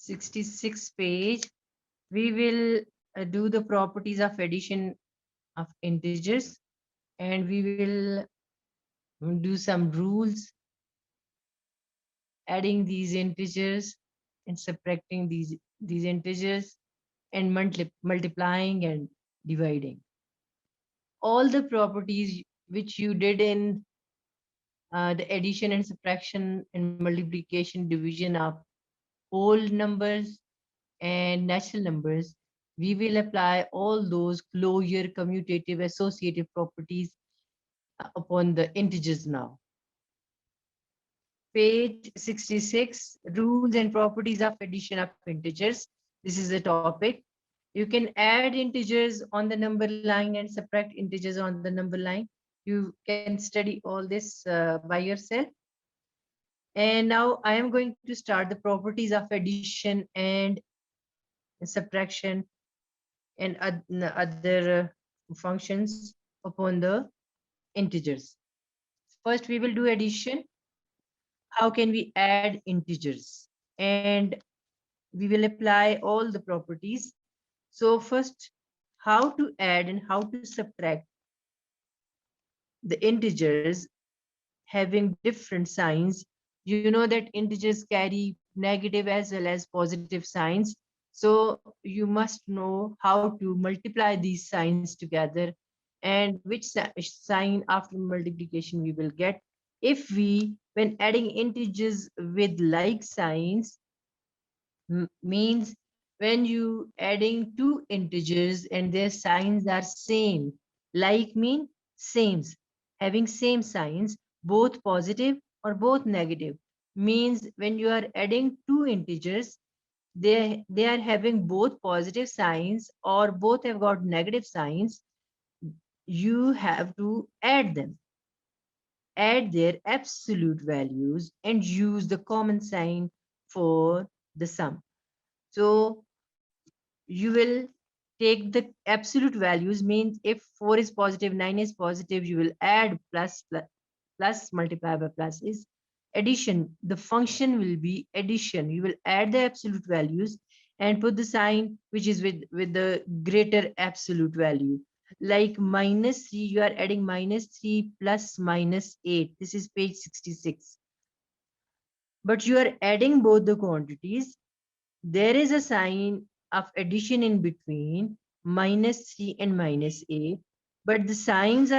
66 page, we will do the properties of addition of integers, and we will do some rules adding these integers and subtracting these integers and multiplying and dividing. All the properties which you did in the addition and subtraction and multiplication division of whole numbers and natural numbers, we will apply all those closure, commutative, associative properties upon the integers now. Page 66, rules and properties of addition of integers. This is the topic. You can add integers on the number line and subtract integers on the number line. You can study all this by yourself. And now I am going to start the properties of addition and subtraction and other functions upon the integers. First, we will do addition. How can we add integers? And we will apply all the properties. So first, how to add and how to subtract the integers having different signs. You know that integers carry negative as well as positive signs. So you must know how to multiply these signs together and which sign after multiplication we will get. If we, when adding integers with like signs, means when you adding two integers and their signs are same, like mean same, having same signs, both positive or both negative, means when you are adding two integers, they are having both positive signs or both have got negative signs, you have to add them, add their absolute values and use the common sign for the sum. So you will take the absolute values, means if 4 is positive, 9 is positive, you will add plus multiply by plus is addition. The function will be addition. You will add the absolute values and put the sign which is with the greater absolute value. Like -3, you are adding -3 plus -8. This is page 66. But you are adding both the quantities. There is a sign of addition in between -3 and -8, but the signs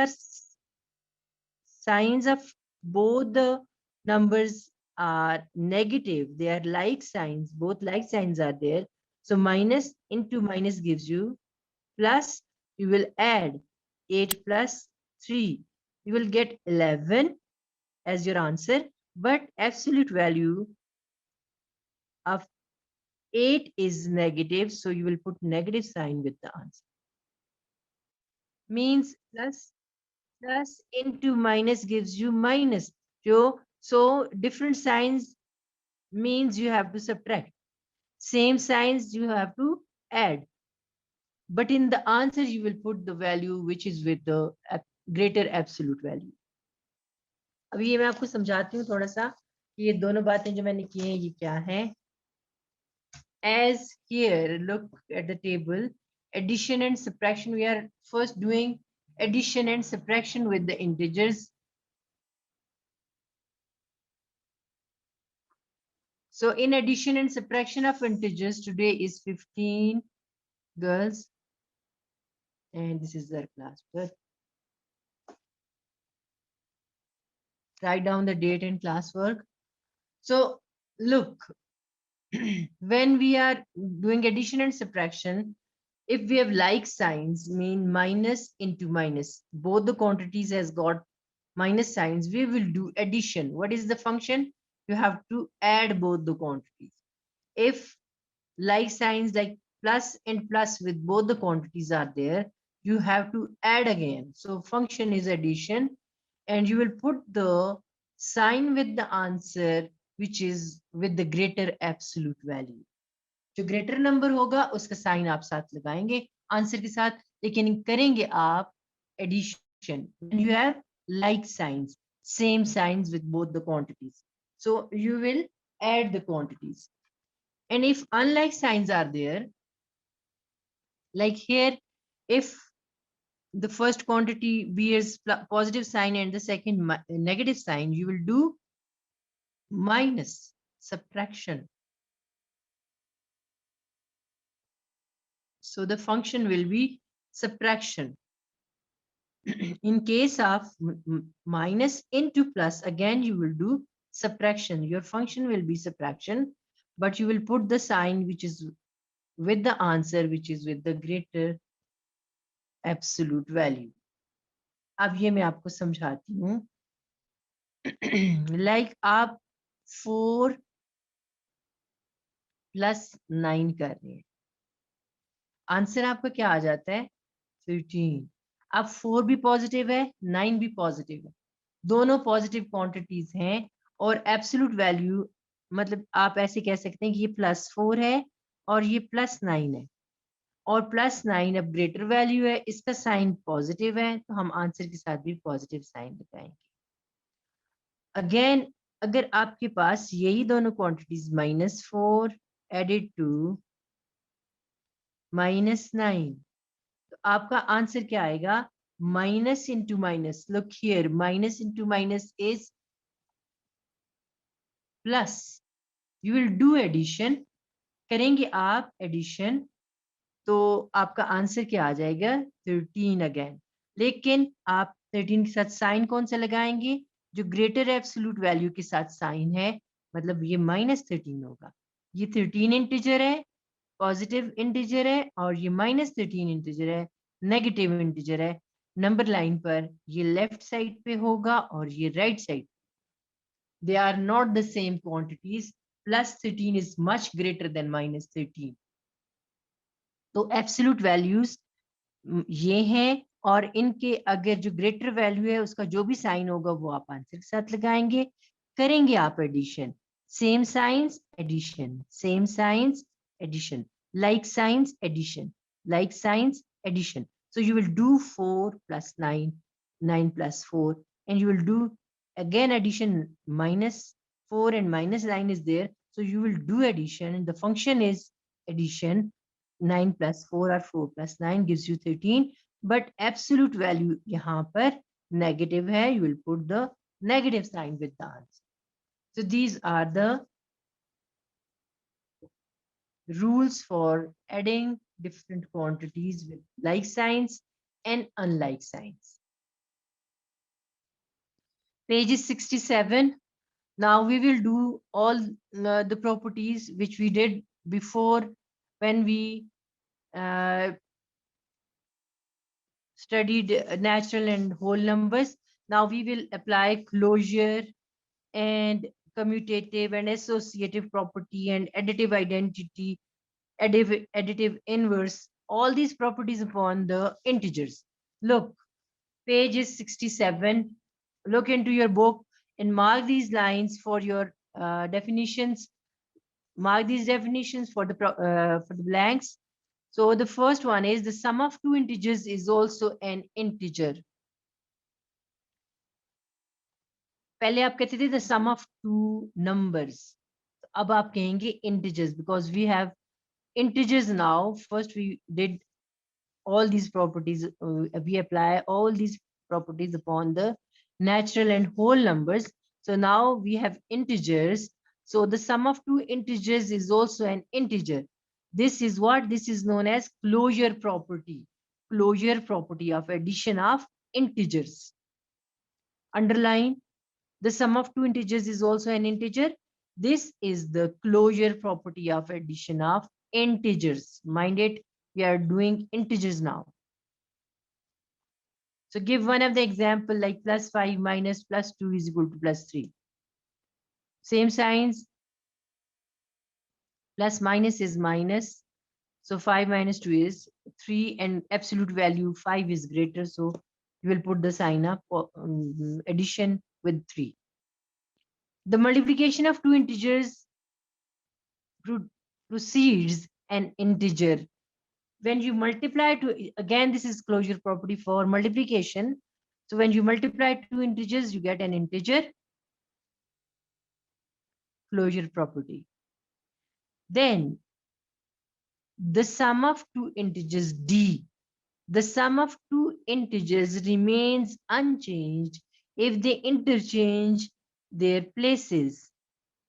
of both the numbers are negative. They are like signs, both like signs are there. So minus into minus gives you plus. You will add 8 plus 3. You will get 11 as your answer, but absolute value of 8 is negative, so you will put negative sign with the answer. Means plus into minus gives you minus. So different signs means you have to subtract. Same signs you have to add. But in the answer, you will put the value which is with the greater absolute value. अभी ये मैं आपको समझाती हूँ थोड़ा सा कि ये दोनों बातें जो मैंने की हैं ये क्या हैं. As here, look at the table, addition and subtraction. We are first doing addition and subtraction with the integers. So in addition and subtraction of integers, today is 15 girls. And this is their class. But write down the date and classwork. So look, when we are doing addition and subtraction, if we have like signs, mean minus into minus, both the quantities has got minus signs, we will do addition. What is the function? You have to add both the quantities. If like signs like plus and plus with both the quantities are there, you have to add again. So function is addition, and you will put the sign with the answer which is with the greater absolute value. जो greater number होगा उसका sign आप साथ लगाएंगे answer के साथ, लेकिन करेंगे आप addition. You have like signs, same signs with both the quantities. So you will add the quantities. And if unlike signs are there, like here, if the first quantity bears positive sign and the second negative sign, you will do minus, subtraction. So the function will be subtraction. In case of minus into plus, again you will do subtraction. Your function will be subtraction, but you will put the sign which is with the answer, which is with the greater absolute value. अब ये मैं आपको समझाती हूँ. Like आप 4 plus 9 कर रहे हैं, आंसर आपका क्या आ जाता है 13. अब 4 भी पॉजिटिव है, 9 भी पॉजिटिव है, दोनों पॉजिटिव क्वांटिटीज हैं और एब्सोल्यूट वैल्यू, मतलब आप ऐसे कह सकते हैं कि ये +4 है और ये +9 है, और +9 अब ग्रेटर वैल्यू है, इसका साइन पॉजिटिव है, तो हम आंसर के साथ भी पॉजिटिव साइन लगाएंगे. अगेन अगर आपके पास यही दोनों क्वांटिटीज -4 एडेड टू -9, तो आपका आंसर क्या आएगा, minus into minus. Look here, minus into minus is plus. You will do addition, करेंगे आप एडिशन, तो आपका आंसर क्या आ जाएगा 13 अगेन. लेकिन आप 13 के साथ साइन कौन सा लगाएंगे, जो ग्रेटर एब्सोल्यूट वैल्यू के साथ साइन है, मतलब ये -13 होगा. ये 13 इंटीजर है, पॉजिटिव इंटीजर है, और ये -13 इंटीजर है, नेगेटिव इंटीजर है. नंबर लाइन पर ये लेफ्ट साइड पे होगा और ये right side. They are not the same quantities. +13 is much greater than -13. तो एब्सोल्यूट वैल्यूज ये हैं, और इनके अगर जो ग्रेटर वैल्यू है उसका जो भी साइन होगा वो आप आंसर के साथ लगाएंगे. करेंगे आप addition, same signs addition, same signs addition, like signs addition, like signs addition. So you will do 4 plus 9, 9 plus 4, and you will do again addition. -4 and -9 is there, so you will do addition, and the function is addition. 9 plus 4 or 4 plus 9 gives you 13, but absolute value यहाँ पर negative है, you will put the negative sign with the answer. So these are the rules for adding different quantities with like signs and unlike signs. Page is 67. Now we will do all the properties which we did before when we studied natural and whole numbers. Now we will apply closure and commutative and associative property and additive identity, additive inverse, all these properties upon the integers. Look, page is 67. Look into your book and mark these lines for your definitions. Mark these definitions for the blanks. So the first one is the sum of two integers is also an integer. पहले आप कहते थे the sum of two numbers. अब आप कहेंगे integers because we have integers now. First we did all these properties, we apply all these properties upon the natural and whole numbers. So now we have integers. So the sum of two integers is also an integer. This is what this is known as closure property. Closure property of addition of integers. Underline, the sum of two integers is also an integer. This is the closure property of addition of integers. Mind it, we are doing integers now. So give one of the example like +5 minus +2 is equal to +3. Same signs, plus minus is minus. So 5 minus 2 is 3, and absolute value 5 is greater. So you will put the sign up for addition with 3. The multiplication of two integers precedes an integer. When you multiply to, again, this is closure property for multiplication. So when you multiply two integers, you get an integer. Closure property. Then the sum of two integers d, the sum of two integers remains unchanged if they interchange their places.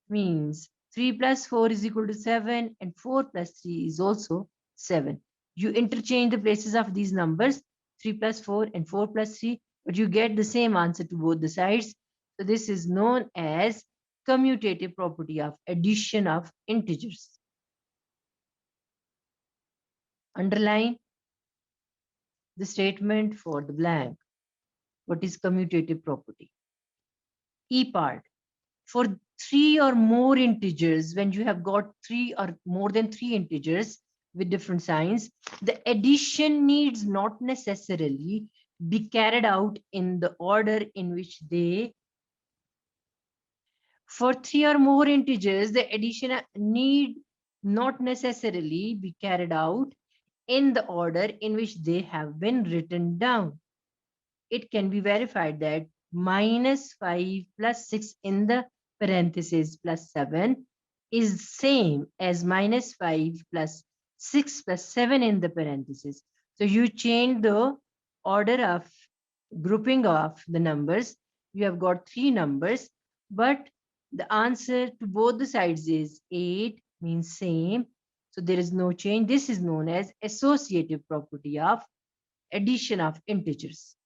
Means 3 plus 4 is equal to 7 and 4 plus 3 is also 7. You interchange the places of these numbers, 3 plus 4 and 4 plus 3, but you get the same answer to both the sides. So this is known as commutative property of addition of integers. Underline the statement for the blank. What is commutative property? E part. For three or more integers, when you have got three or more than three integers with different signs, the addition needs not necessarily be carried out in the order in which they. For three or more integers, the addition need not necessarily be carried out in the order in which they have been written down. It can be verified that -5 plus 6 in the parentheses plus 7 is same as -5 plus 6 plus 7 in the parentheses. So you change the order of grouping of the numbers. You have got three numbers, but the answer to both the sides is 8, means same. So there is no change. This is known as associative property of addition of integers.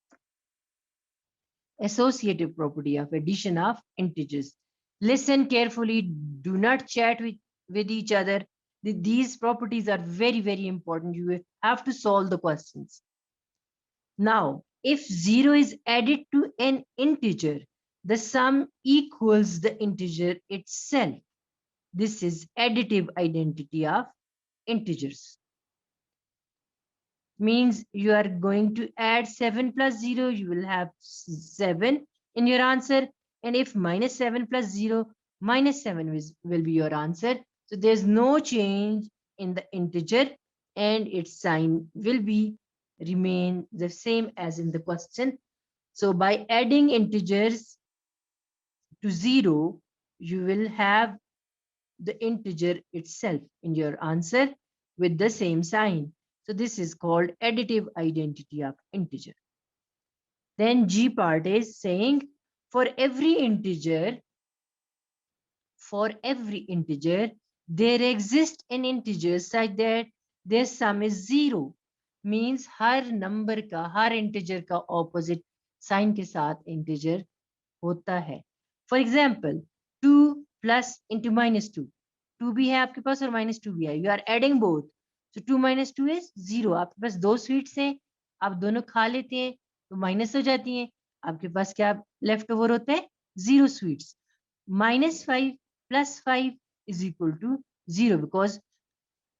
Associative property of addition of integers. Listen carefully. Do not chat with each other. These properties are very, very important. You have to solve the questions. Now, if 0 is added to an integer, the sum equals the integer itself. This is additive identity of integers. Means you are going to add 7 plus 0, you will have 7 in your answer. And if -7 plus 0, -7 will be your answer. So there's no change in the integer and its sign will be remain the same as in the question. So by adding integers to 0, you will have the integer itself in your answer with the same sign. So this is called additive identity of integer. Then G part is saying for every integer, there exists an integer such that their sum is 0. Means her number का, हर integer का opposite sign के साथ integer होता है. For example, 2 plus into -2. 2 भी है आपके पास और -2 भी है. You are adding both. So 2 minus 2 is 0. आपके पास दो स्वीट्स हैं, आप दोनों खा लेते हैं तो माइनस हो जाती हैं. आपके पास क्या लेफ्ट ओवर होता है? 0 sweets. -5 plus 5 is equal to 0 because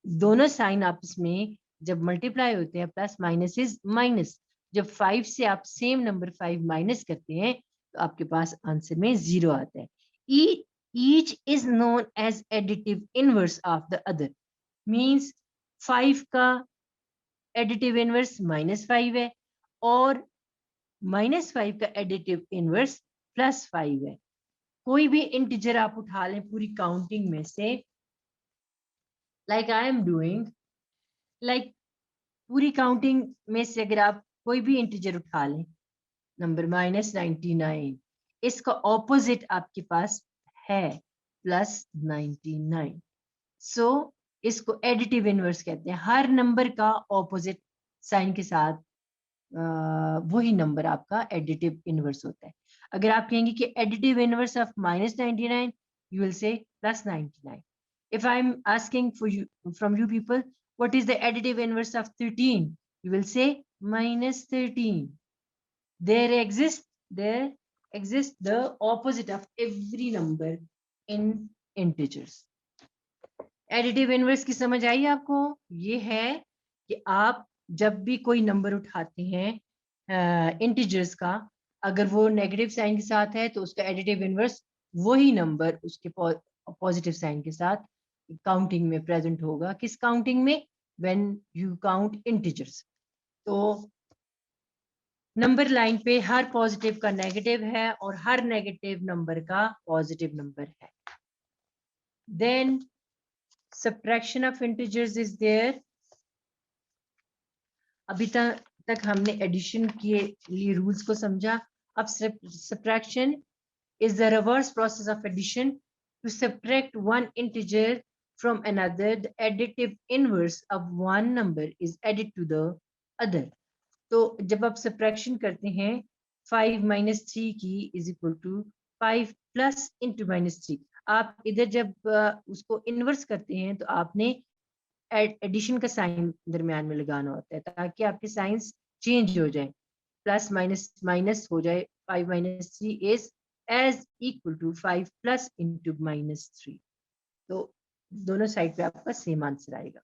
दोनों साइन आपस में जब मल्टीप्लाई होते हैं प्लस माइनस इज माइनस. जब 5 से आप सेम नंबर 5 माइनस करते हैं तो आपके पास आंसर में 0 आता है. Each is known as additive inverse of the other. Means 5 का एडिटिव इनवर्स -5 है और -5 का एडिटिव इनवर्स +5 है. कोई भी इंटीजर आप उठा लें पूरी काउंटिंग में से, like I am doing, like पूरी काउंटिंग में से अगर आप कोई भी इंटीजर उठा लें, नंबर -99, इसका ऑपोजिट आपके पास है +99. सो इसको एडिटिव इनवर्स कहते हैं. हर नंबर का ऑपोजिट साइन के साथ वही नंबर आपका एडिटिव इनवर्स होता है. अगर आप कहेंगे कि additive inverse of -99, you will say +99. If I'm asking for you, from you people, what is the additive inverse of 13? You will say -13. There exists the opposite of every number in integers. Additive inverse की समझ आई आपको? ये है कि आप जब भी कोई नंबर उठाते हैं इंटीजर्स का, अगर वो नेगेटिव साइन के साथ है तो उसका एडिटिव इनवर्स वही नंबर उसके पॉजिटिव साइन के साथ काउंटिंग में प्रेजेंट होगा. किस काउंटिंग में? When you count integers. तो नंबर लाइन पे हर पॉजिटिव का नेगेटिव है और हर नेगेटिव नंबर का पॉजिटिव नंबर है. Then Subtraction of integers is there. अभी तक हमने एडिशन के लिए रूल्स को समझा. अब subtraction is the reverse process of addition. To subtract one integer from another, the additive inverse of one number is added to the other. तो जब आप subtraction करते हैं 5 minus 3 की is equal to 5 plus into minus 3. आप इधर जब उसको इनवर्स करते हैं तो आपने एडिशन का साइन दरमियान में लगाना होता है ताकि आपके साइंस चेंज हो जाए. प्लस माइनस माइनस हो जाए. 5 minus 3 is as equal to 5 plus into minus 3. तो दोनों साइड पे आपका सेम आंसर आएगा.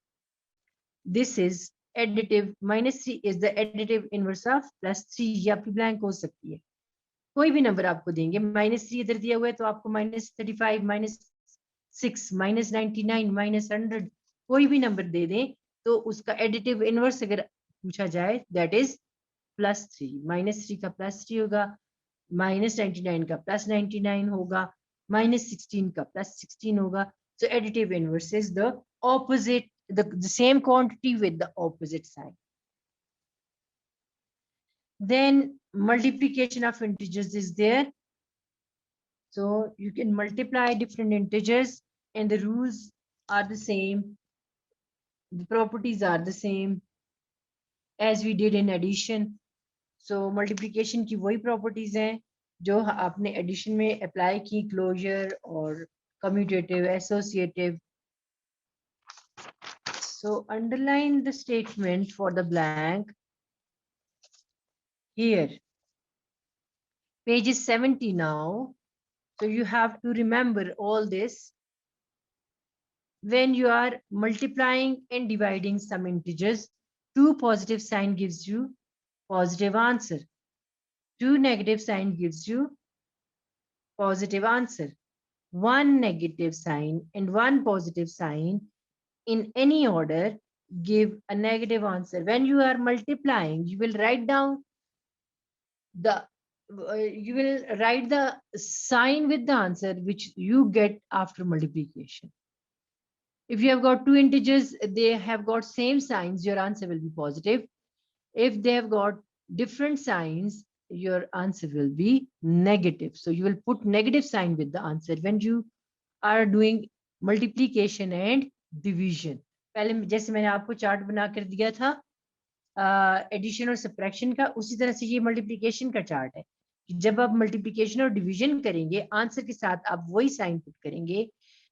This is additive. -3 is the additive inverse of +3. ये आपकी ब्लैंक हो सकती है. कोई भी नंबर आपको देंगे. -3 इधर दिया हुआ है तो आपको -35 -6 -99 -100 कोई भी नंबर दे दें तो उसका एडिटिव इनवर्स अगर पूछा जाए दैट इज +3. -3 का +3 होगा. -99 का +99 होगा. -16 का +16 होगा. So additive inverse is the opposite, the same quantity with the opposite sign. Then multiplication of integers is there. So you can multiply different integers and the rules are the same. The properties are the same as we did in addition. So multiplication की वही properties हैं जो आपने addition में apply की, closure और commutative, associative. So underline the statement for the blank here. Page is 70 now. So you have to remember all this. When you are multiplying and dividing some integers, 2 positive sign gives you positive answer. 2 negative sign gives you positive answer. 1 negative sign and 1 positive sign in any order give a negative answer. When you are multiplying, you will write down the sign with the answer which you get after multiplication. If you have got 2 integers, they have got same signs, your answer will be positive. If they have got different signs, your answer will be negative. So you will put negative sign with the answer when you are doing multiplication and division. पहले जैसे मैंने आपको chart बना कर दिया था addition और subtraction का, उसी तरह से ये मल्टीप्लिकेशन का चार्ट है. जब आप मल्टीप्लिकेशन और डिवीजन करेंगे, आंसर के साथ आप वही साइन पुट करेंगे.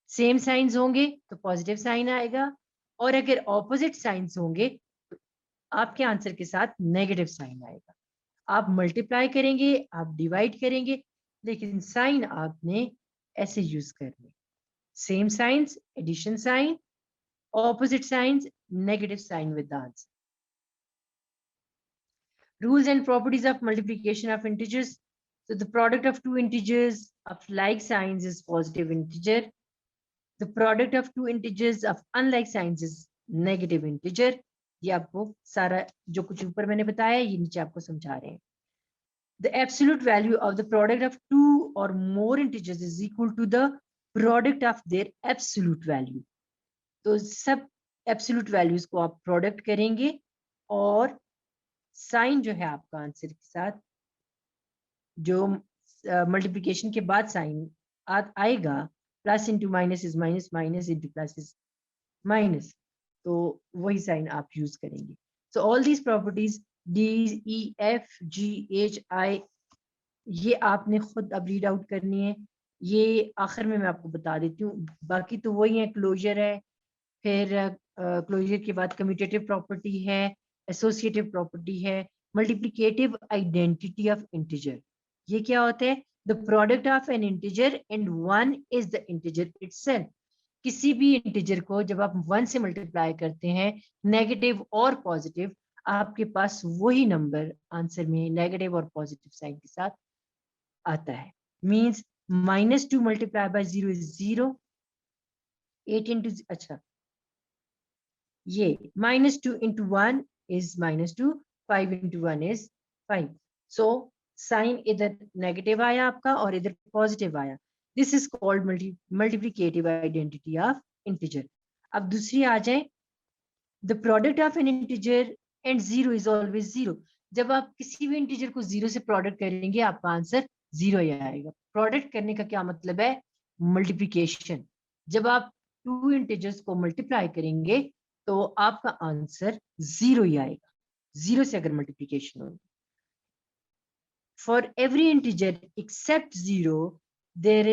सेम साइंस होंगे तो पॉजिटिव साइन आएगा, और अगर ऑपोजिट साइंस होंगे तो आपके आंसर के साथ नेगेटिव साइन आएगा. आप मल्टीप्लाई करेंगे, आप डिवाइड करेंगे, लेकिन साइन आपने ऐसे यूज करने. Same signs addition sign, opposite signs negative sign with the answer. Rules and properties of multiplication of integers. So the product of two integers of like signs is positive integer. The product of two integers of unlike signs is negative integer. ये आपको सारा जो कुछ ऊपर मैंने बताया ये नीचे आपको समझा रहे हैं. The absolute value of the product of two or more integers is equal to the product of their absolute value. तो सब एब्सोल्यूट वैल्यूज को आप प्रोडक्ट करेंगे और साइन जो है आपका आंसर के साथ जो मल्टीप्लिकेशन के बाद साइन आएगा, plus into minus is minus, minus into plus is minus, तो वही साइन आप यूज करेंगे. So all these properties D E F G H I ये आपने खुद अब रीड आउट करनी है. ये आखिर में मैं आपको बता देती हूँ. बाकी तो वही है, क्लोजर है, फिर क्लोजर के बाद कम्यूटेटिव प्रॉपर्टी है, एसोसिएटिव प्रॉपर्टी है, मल्टीप्लिकेटिव आइडेंटिटी ऑफ इंटीजर. ये क्या होता है? The product of N integer and one is the integer itself. किसी भी इंटीजर को जब आप वन से मल्टीप्लाई करते हैं, नेगेटिव और पॉजिटिव, आपके पास वही नंबर आंसर में नेगेटिव और पॉजिटिव साइन के साथ आता है. Means -2 multiply by 0 is 0. 8 into, अच्छा ये -2 into 1 is -2, 5 into 1 is 5. So sign इधर नेगेटिव आया आपका और इधर पॉजिटिव आया. This is called multiplicative identity of integer. अब दूसरी आ जाए, the product of N integer and zero is always zero. जब आप किसी भी इंटीजर को जीरो से प्रोडक्ट करेंगे आपका आंसर जीरो ही आएगा। प्रोडक्ट करने का क्या मतलब है? मल्टीप्लीकेशन। जब आप टू इंटीजर्स को मल्टीप्लाई करेंगे तो आपका आंसर जीरो ही आएगा, जीरो से अगर मल्टीप्लीकेशन होगी। For every integer except zero there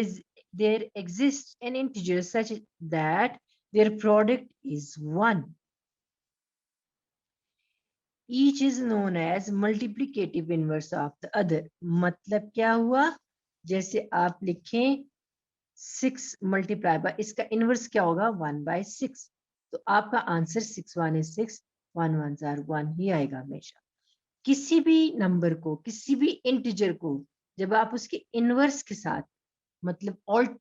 exists an integer such that their product is 1. Each is known as multiplicative inverse of the other. मतलब क्या हुआ? जैसे आप लिखें 6 मल्टीप्लाई बाय, इसका इनवर्स क्या होगा? 1/6। तो आपका आंसर 6 1 is 6, 1 1s are 1 ही आएगा हमेशा। किसी भी नंबर को, किसी भी इंटीजर को जब आप उसके इनवर्स के साथ, मतलब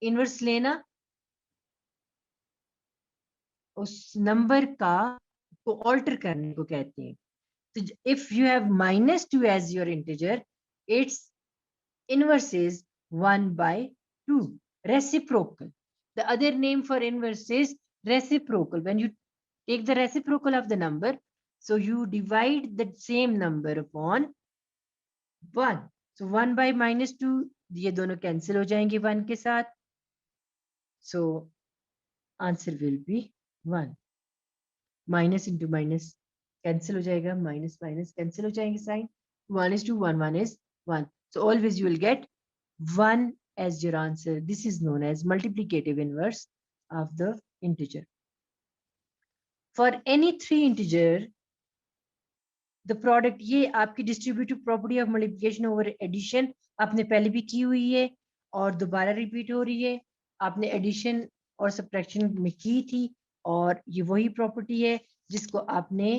इनवर्स लेना, उस नंबर का को ऑल्टर करने को कहते हैं। तो if you have -2 as your integer, its inverse is 1/2, reciprocal. The other name for inverse is reciprocal. When you take the reciprocal of the number, so you divide the same number upon 1. So 1 by -2, ये दोनों cancel हो जाएंगे 1 के साथ. So answer will be 1. Minus into minus cancel हो जाएगा, minus minus cancel हो जाएंगे sign. 1 is 2, 1 1 is 1. So always you will get 1 as your answer. This is known as multiplicative inverse of the integer. For any three integer, the product, ये आपकी distributive property of multiplication over addition आपने पहले भी की हुई है और दोबारा रिपीट हो रही है। आपने एडिशन और सब्ट्रैक्शन में की थी और ये वही प्रॉपर्टी है जिसको आपने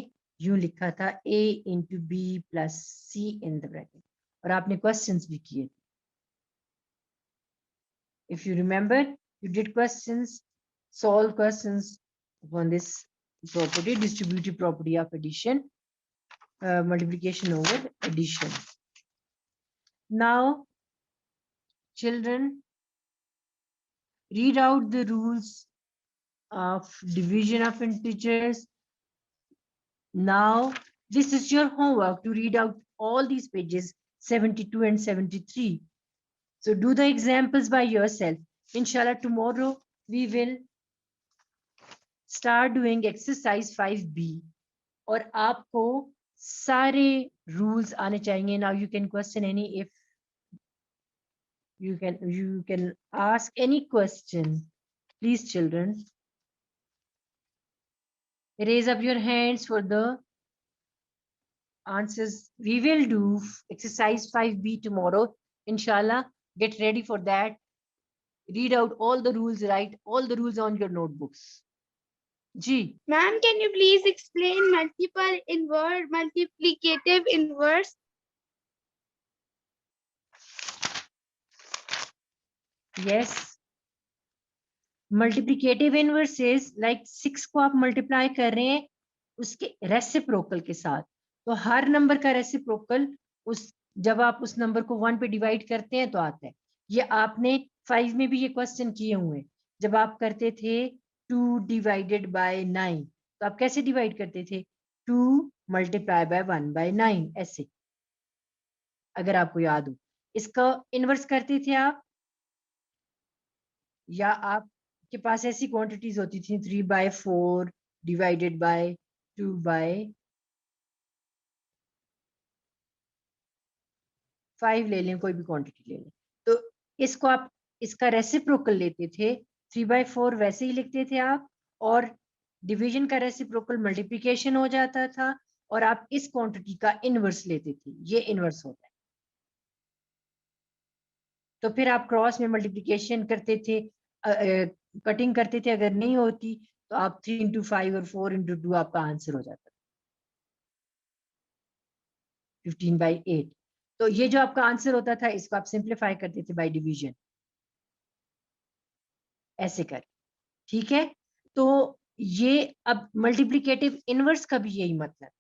यूं लिखा था a into b plus c in the bracket, और आपने क्वेश्चंस भी किए थे। If you remember, you did questions, solve questions on this property, distributive property of addition, multiplication over addition. Now, children, read out the rules of division of integers. Now, this is your homework to read out all these pages 72 and 73. So do the examples by yourself. Inshallah, tomorrow we will start doing exercise 5B. और आपको सारे rules आने चाहिए. Now you can question any, if you can ask any question. Please, children, raise up your hands for the answers. We will do exercise 5B tomorrow. Inshallah, get ready for that. Read out all the rules, write all the rules on your notebooks. Ji. Ma'am, can you please explain multiple inverse, multiplicative inverse? Yes. Multiplicative inverse is like 6 को आप multiply कर रहे हैं उसके reciprocal के साथ. तो हर number का reciprocal उस जब आप उस नंबर को 1 पे डिवाइड करते हैं तो आता है. ये आपने 5 में भी ये क्वेश्चन किए हुए हैं. जब आप करते थे 2 डिवाइडेड बाय 9, तो आप कैसे डिवाइड करते थे? 2 मल्टीप्लाई बाय 1/9 ऐसे, अगर आपको याद हो. इसका इनवर्स करते थे आप, या आपके पास ऐसी क्वांटिटीज होती थी 3/4 डिवाइडेड बाय 2/5 ले लें, कोई भी क्वांटिटी ले लें. तो इसको आप इसका रेसिप्रोकल लेते थे, 3/4 वैसे ही लिखते थे आप, और डिवीजन का रेसिप्रोकल मल्टीप्लिकेशन हो जाता था और आप इस क्वांटिटी का इनवर्स लेते थे. ये इनवर्स होता है. तो फिर आप क्रॉस में मल्टीप्लिकेशन करते थे, कटिंग करते थे. अगर नहीं होती तो आप 3 into 5 और 4 into 2 आपका आंसर हो जाता था 15/8. तो ये जो आपका आंसर होता था इसको आप सिंप्लीफाई करते थे बाय डिवीजन, ऐसे कर. ठीक है. तो ये अब मल्टीप्लिकेटिव इनवर्स का भी यही मतलब है.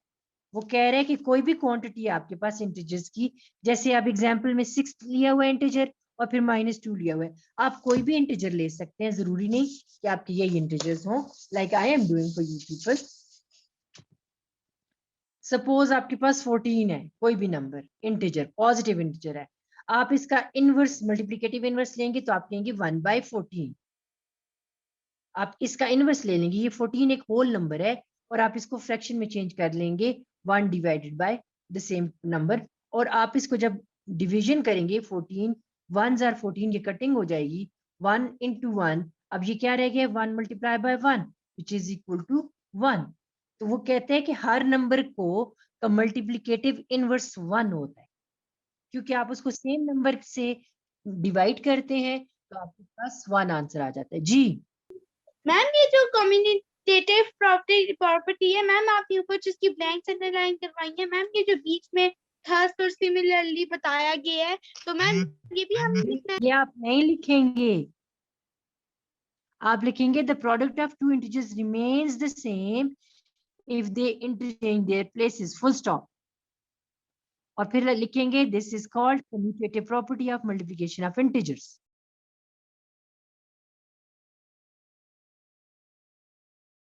वो कह रहे हैं कि कोई भी क्वांटिटी आपके पास इंटीजर्स की, जैसे आप एग्जांपल में 6 लिया हुआ इंटीजर और फिर -2 लिया हुआ है। आप कोई भी इंटीजर ले सकते हैं, जरूरी नहीं कि आपके यही इंटीजर्स हों, like I am doing for you people. Suppose आपके पास 14 है, कोई भी नंबर इंटीजर, पॉजिटिव इंटीजर है, आप इसका इनवर्स मल्टीप्लिकेटिव इनवर्स लेंगे तो आप लेंगे 1/14। आप इसका इनवर्स ले लेंगे, ये 14 एक होल नंबर है और आप इसको फ्रैक्शन में चेंज कर लेंगे 1 divided by the same number, और आप इसको जब डिवीजन करेंगे 14 1s आर 14, ये कटिंग हो जाएगी 1 into 1, अब ये क्या रह गया 1 multiply by 1 which is equal to 1। तो वो कहते हैं कि हर नंबर को का मल्टीप्लिकेटिव इनवर्स 1 होता है, क्योंकि आप उसको सेम नंबर से डिवाइड करते हैं तो आपके पास 1 आंसर आ जाता है। जी मैम ये जो कम्युनिटेटिव प्रॉपर्टी है मैम, आपने ऊपर जिसकी ब्लैंक्स अंडरलाइन करवाई है मैम, ये जो बीच में थर्स और सिमिलरली बताया गया है, तो मैम ये भी हमें लिखना है? ये आप नहीं लिखेंगे, आप लिखेंगे the product of two integers remains the same if they interchange their places, full stop. और फिर लिखेंगे this is called commutative property of multiplication of integers.